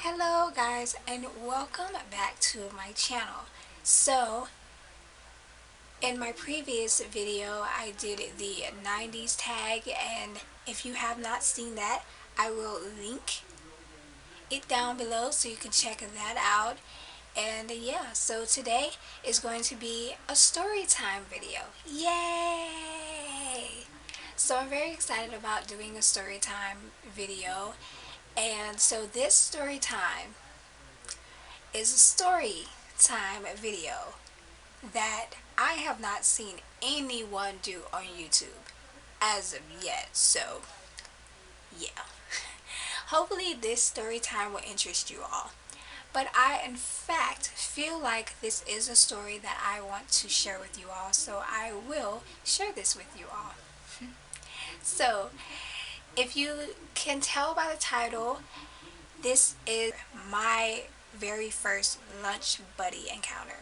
Hello guys, and welcome back to my channel. So in my previous video I did the 90s tag, and if you have not seen that, I will link it down below so you can check that out. And yeah, so today is going to be a story time video. Yay! So I'm very excited about doing a story time video. And so this story time is a story time video that I have not seen anyone do on YouTube as of yet. So yeah, hopefully this story time will interest you all. But I in fact feel like this is a story that I want to share with you all, so I will share this with you all. So if you can tell by the title, this is my very first lunch buddy encounter.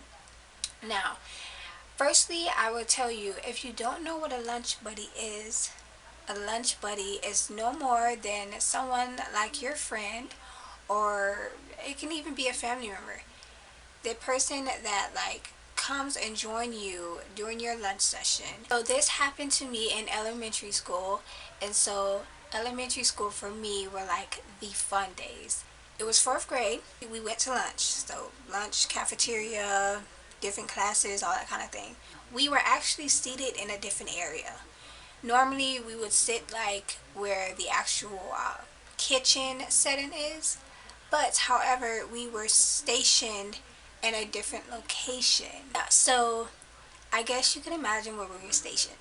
Now, firstly, I will tell you, if you don't know what a lunch buddy is, a lunch buddy is no more than someone like your friend, or it can even be a family member. The person that comes and join you during your lunch session. So this happened to me in elementary school, and so elementary school for me were like the fun days. It was fourth grade. We went to lunch. So lunch, cafeteria, different classes, all that kind of thing. We were actually seated in a different area. Normally we would sit like where the actual kitchen setting is, but however we were stationed in a different location. So I guess you can imagine where we were stationed,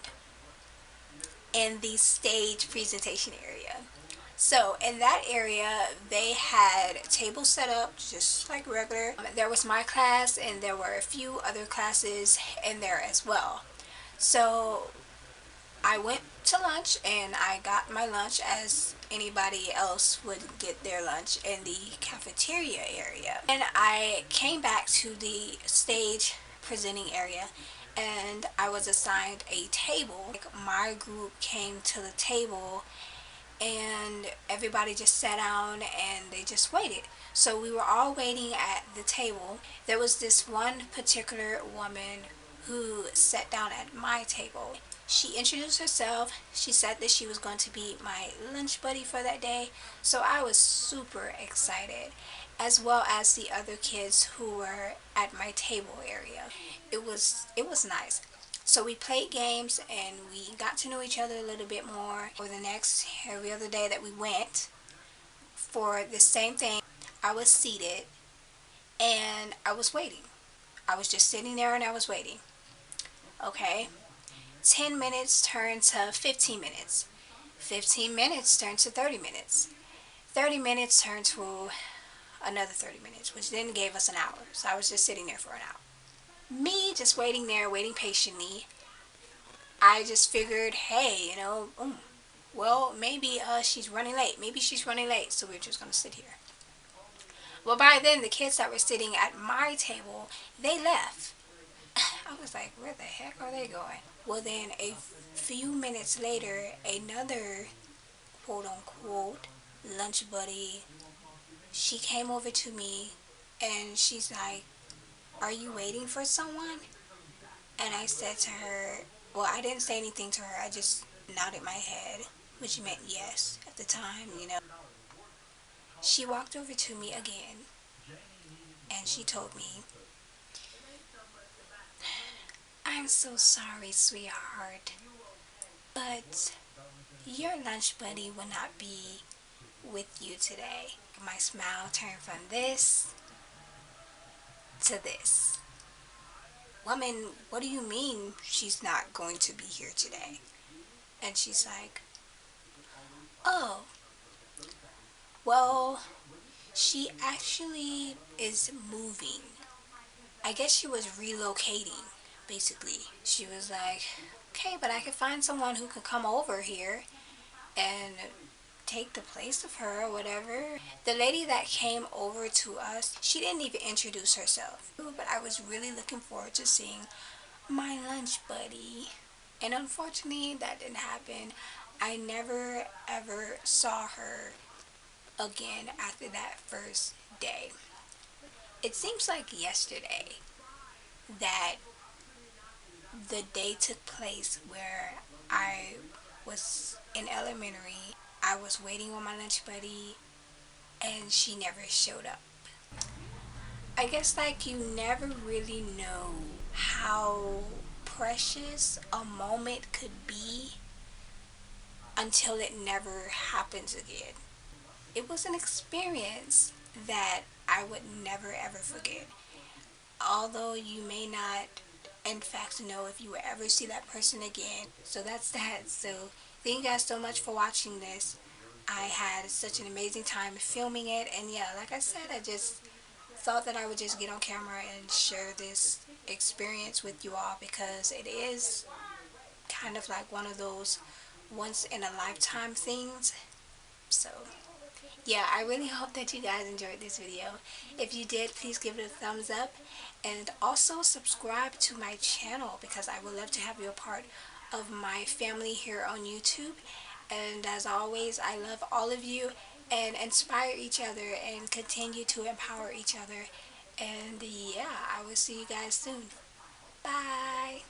in the stage presentation area. So in that area, they had tables set up just like regular. There was my class, and there were a few other classes in there as well. So I went to lunch, and I got my lunch as anybody else would get their lunch in the cafeteria area. And I came back to the stage presenting area, and I was assigned a table. My group came to the table, and everybody just sat down and they just waited. So we were all waiting at the table. There was this one particular woman who sat down at my table. She introduced herself. She said that she was going to be my lunch buddy for that day. So I was super excited, as well as the other kids who were at my table area. It was nice. So we played games and we got to know each other a little bit more. For the next every other day that we went for the same thing, I was seated and I was waiting. I was just sitting there and I was waiting. Okay. 10 minutes turned to 15 minutes. 15 minutes turned to 30 minutes. 30 minutes turned to another 30 minutes, which then gave us an hour. So I was just sitting there for an hour. Me just waiting there, waiting patiently. I just figured, hey, well, maybe she's running late. Maybe she's running late, so we're just going to sit here. Well, by then, the kids that were sitting at my table, they left. I was like, where the heck are they going? Well, then a few minutes later, another quote-unquote lunch buddy, she came over to me, and she's like, are you waiting for someone? And I said to her, well, I didn't say anything to her. I just nodded my head, which meant yes at the time. She walked over to me again, and she told me, I'm so sorry, sweetheart, but your lunch buddy will not be with you today. My smile turned from this to this. Woman, what do you mean she's not going to be here today? And she's like, oh, well, she actually is moving. I guess she was relocating, basically. She was like, okay, but I could find someone who can come over here and take the place of her or whatever. The lady that came over to us, she didn't even introduce herself. But I was really looking forward to seeing my lunch buddy. And unfortunately, that didn't happen. I never ever saw her again after that first day. It seems like yesterday that the day took place where I was in elementary. I was waiting on my lunch buddy and she never showed up. I guess like you never really know how precious a moment could be until it never happens again. It was an experience that I would never ever forget. Although you may not in fact know if you will ever see that person again. So that's that. So thank you guys so much for watching this. I had such an amazing time filming it, and yeah, like I said, I just thought that I would just get on camera and share this experience with you all because it is kind of like one of those once in a lifetime things. So yeah, I really hope that you guys enjoyed this video. If you did, please give it a thumbs up and also subscribe to my channel because I would love to have you a part of my family here on YouTube. And as always, I love all of you and inspire each other and continue to empower each other. And yeah, I will see you guys soon. Bye.